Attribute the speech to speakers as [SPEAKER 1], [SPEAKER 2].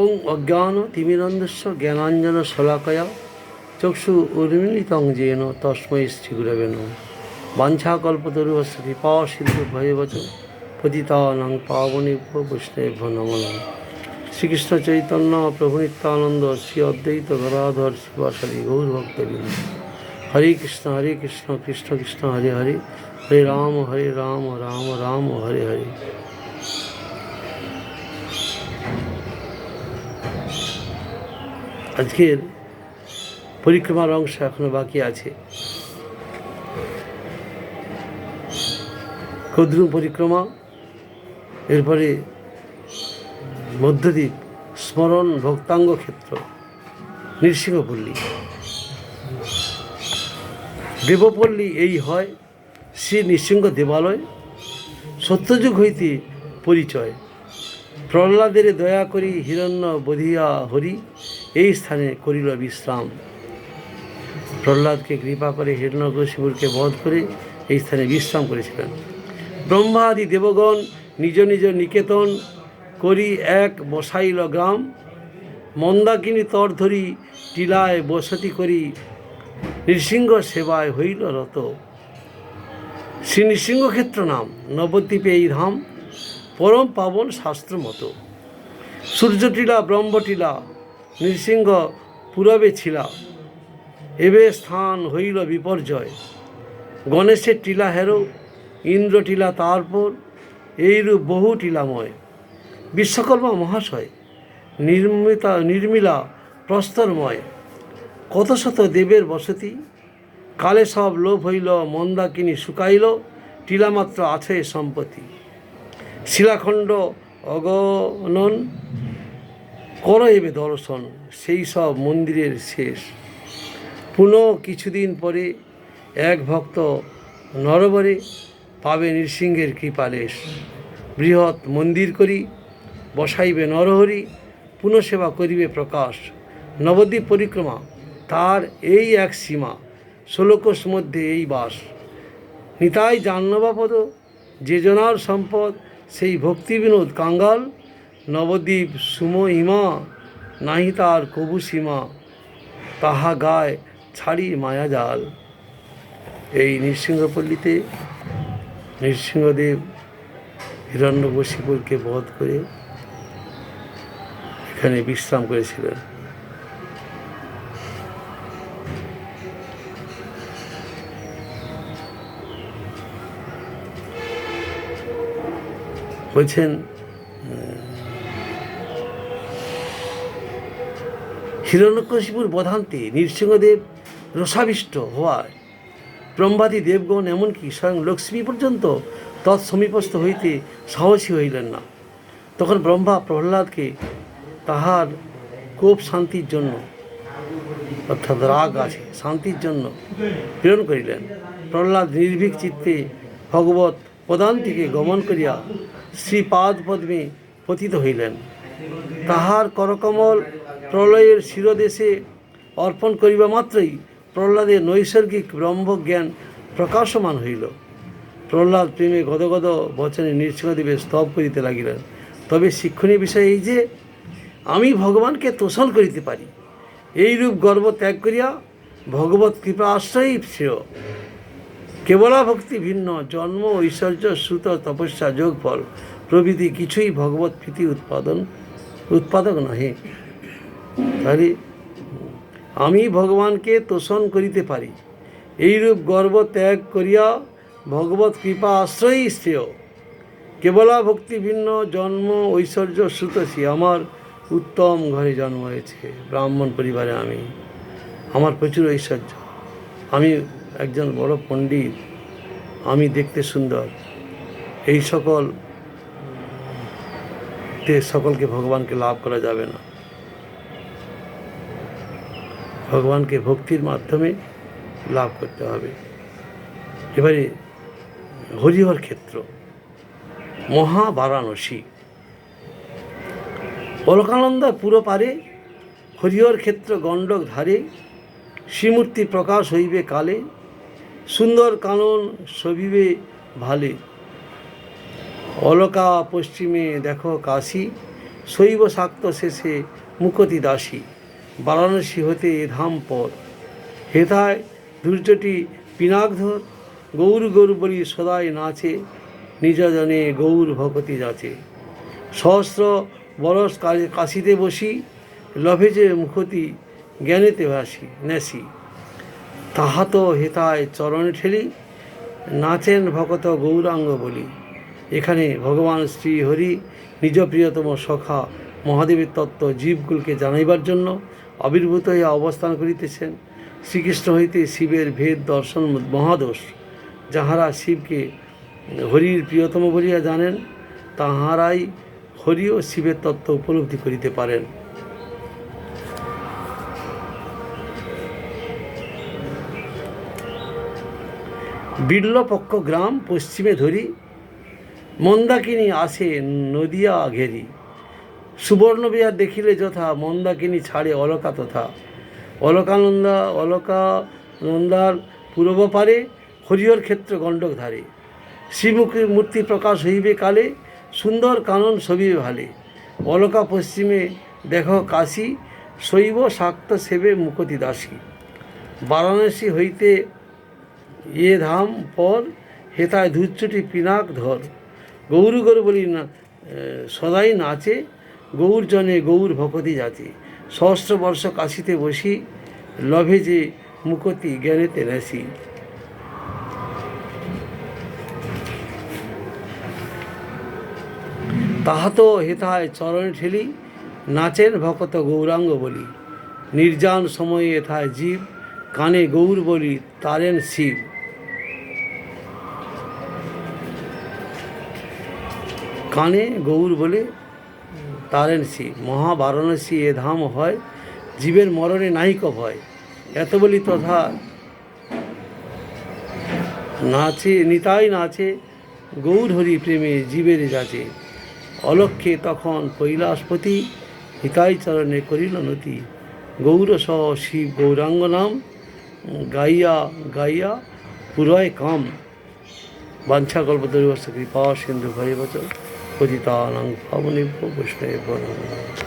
[SPEAKER 1] ওং অজ্ঞান তিমিরন্ধস্য জ্ঞানাঞ্জন শলাকয়া চক্ষু উন্মিলিতং যেন তস্मै শ্রীগুরবে নমঃ। বাঞ্ছাকল্পতরুভ্যশ্চ কৃপা সিন্ধু ভয়বচ পতিতানাং পাবনেভ্যো বৈষ্ণবেভ্যো নমো নমঃ। শ্রীকৃষ্ণ চৈতন্য প্রভু নিত্যানন্দ শ্রী অদ্বৈত গদাধর শিবাসাদি গৌরভক্তবৃন্দ। হরে কৃষ্ণ কৃষ্ণ কৃষ্ণ হরে হরে, হরে রাম রাম রাম হরে হরে। আজকের পরিক্রমার অংশ এখনো বাকি আছে। কদ্রুম পরিক্রমা, এরপরে মধ্যদ্বীপ, স্মরণ ভক্তাঙ্গ ক্ষেত্র, নৃসিংহপল্লী, দেবপল্লী। এই হয় শ্রী নৃসিংহ দেবালয়। সত্যযুগ হইতে পরিচয়। প্রহ্লাদের দয়া করি হিরণ্য বধিয়া হরি, এই স্থানে করিল বিশ্রাম। প্রহ্লাদকে কৃপা করে হিরণ্যকশিপুরকে বধ করে এই স্থানে বিশ্রাম করেছিলেন। ব্রহ্মাদি দেবগণ নিজ নিজ নিকেতন করি এক বসাইল গ্রাম। মন্দাকিনী তর ধরি টিলায় বসতি করি, নৃসিংহ সেবায় হইল রত। শ্রী নৃসিংহক্ষেত্র নাম, নবদ্বীপে এই ধাম, পরম পাবন শাস্ত্র মতো। সূর্যটিলা ব্রহ্মটিলা নৃসিংহ পূরবে ছিলা, এবে স্থান হইল বিপর্যয়। গণেশের টিলা হেরো, ইন্দ্র টিলা তারপর, এইরূপ বহু টিলাময়। বিশ্বকর্মা মহাশয় নির্মিলা প্রস্তরময়, কত শত দেবের বসতি। কালে সব লোভ হইল, মন্দাকিনী শুকাইল, টিলামাত্র আছে সম্পত্তি। শিলাখণ্ড অগণন কর এবে দর্শন, সেই সব মন্দিরের শেষ। পুনঃ কিছুদিন পরে এক ভক্ত নরবরে পাবে নৃসিংহের কৃপালেশ। বৃহৎ মন্দির করি বসাইবে নরহরি, পুনঃসেবা করিবে প্রকাশ। নবদ্বীপ পরিক্রমা তার এই এক সীমা, 16 কোশ মধ্যে এই বাস। নিতাই জাহ্নবাপদ যে জনার সম্পদ, সেই ভক্তি বিনোদ কাঙ্গাল। নবদ্বীপ সুমহিমা নাহি তার কবু সীমা, তাহা গায় ছাড়ি মায়াজাল। এই নৃসিংহপল্লীতে নৃসিংহদেব হিরণ্যকশিপুরকে বধ করে এখানে বিশ্রাম করেছিলেন। বলছেন হিরণ্যকশিপুর বধান্তে নৃসিংহদেব রসাবিষ্ট হওয়ায় ব্রহ্মাদি দেবগণ এমনকি স্বয়ং লক্ষ্মী পর্যন্ত তৎসমীপস্থ হইতে সাহসী হইলেন না। তখন ব্রহ্মা প্রহ্লাদকে তাহার কোপ শান্তির জন্য, অর্থাৎ রাগ আছে শান্তির জন্য প্রেরণ করিলেন। প্রহ্লাদ নির্ভীক চিত্তে ভগবত পদান্তিকে গমন করিয়া শ্রীপাদ পদ্মে পতিত হইলেন। তাহার করকমল প্রলয়ের শিরদেশে অর্পণ করিবা মাত্রই প্রহ্লাদের নৈসর্গিক ব্রহ্মজ্ঞান প্রকাশমান হইল। প্রহ্লাদ প্রেমে গদগদ বচনে নৃসিংহদেবের স্তব করিতে লাগিলেন। তবে শিক্ষণীয় বিষয় এই যে, আমি ভগবানকে তোষণ করিতে পারি, এইরূপ গর্ব ত্যাগ করিয়া ভগবত কৃপা আশ্রয়ই শ্রেয়। কেবলা ভক্তি ভিন্ন, জন্ম ঐশ্বর্য শ্রুত তপস্যা যোগফল প্রভৃতি কিছুই ভগবত প্রীতি উৎপাদক নহে। তাহলে আমি ভগবানকে তোষণ করিতে পারি, এইরূপ গর্ব ত্যাগ করিয়া ভগবত কৃপা আশ্রয়ই শ্রেয়। কেবলা ভক্তি ভিন্ন, জন্ম ঐশ্বর্য শ্রুতসী। আমার উত্তম ঘরে জন্ম হয়েছে, ব্রাহ্মণ পরিবারে আমি, আমার প্রচুর ঐশ্বর্য, আমি একজন বড় পণ্ডিত, আমি দেখতে সুন্দর, এই সকলকে ভগবানকে লাভ করা যাবে না। ভগবানকে ভক্তির মাধ্যমে লাভ করতে হবে। এবারে হরিহর ক্ষেত্র, মহাবারাণসী। অলকানন্দা পুরো পারে, হরিহর ক্ষেত্র গণ্ডক ধারে। শ্রীমূর্তি প্রকাশ হইবে কালে, সুন্দর কানন শোভিবে ভালে। অলকা পশ্চিমে দেখো কাশী, শৈব শাক্ত শেষে মুকতি দাসী, বারাণসী হতে এ ধাম পর, হেথায় ধূর্যটি পিনাকধর, গৌর গৌর বলি সদাই নাচে, নিজ জনে গৌর ভকতি যাচে। সহস্র বরস কাশিতে বসি, লভে যে মুখতি জ্ঞানেতে ভাসি নেসি, তাহা তো হেতায় চরণে ঠেলি, নাচেন ভকত গৌরাঙ্গ বলি। এখানে ভগবান শ্রী হরি নিজ প্রিয়তম সখা মহাদেবের তত্ত্ব জীবগুলোকে জানাইবার জন্য আবির্ভূত হইয়া অবস্থান করিতেছেন। শ্রীকৃষ্ণ হইতে শিবের ভেদ দর্শন মহাদোষ। যাহারা শিবকে হরির প্রিয়তম বলিয়া জানেন, তাহারাই হরি ও শিবের তত্ত্ব উপলব্ধি করিতে পারেন। বিল্লপক্ষ গ্রাম পশ্চিমে ধরি, মন্দাকিনী আসে নদিয়া ঘেরি। সুবর্ণবিহার দেখিলে যথা, মন্দাকিনী ছাড়ে অলকা তথা। অলকানন্দার পূর্ব পারে, হরিহর ক্ষেত্র গণ্ডক ধারে। শ্রীমুখীর মূর্তি প্রকাশ হইবে কালে, সুন্দর কানন শোভিবে ভালে। অলকা পশ্চিমে দেখ কাশী, শৈব শাক্ত সেবে মুকতি দাসী। বারাণসী হইতে এ ধাম পর, হেতায় ধূর্যটি পিনাক ধর, গৌর গৌর বলি না সদাই নাচে, গৌর জনে গৌর ভকতি যাচে। সহস্র বর্ষ কাশিতে বসি, লভে যে মুকতি জ্ঞানেতে নেসি। তাহা তো হেতায় চরণে ঠেলি, নাচেন ভকত গৌরাঙ্গ বলি। নির্জান সময়ে এথায় জীব, কানে গৌর বলি তারেন শিব। কানে গৌর বলে তারেন শিব। মহাবারাণসী এ ধাম হয়, জীবের মরণে নাহিক ভয়। এত বলি তথা নাচে নিতাই নাচে, গৌর হরি প্রেমে জীবের যাচে। অলক্ষ্যে তখন কৈলাসপতি, হিতাই চরণে করিল নতি। গৌর সহ শিব গৌরাঙ্গ নাম, গাইয়া গাইয়া পুরয় কাম। বাঞ্ছা কল্পতরুশ্চ কৃপা সিন্ধু ভৈবচ পতিতানাং পাবনেভ্যো বৈষ্ণবেভ্যো নমঃ।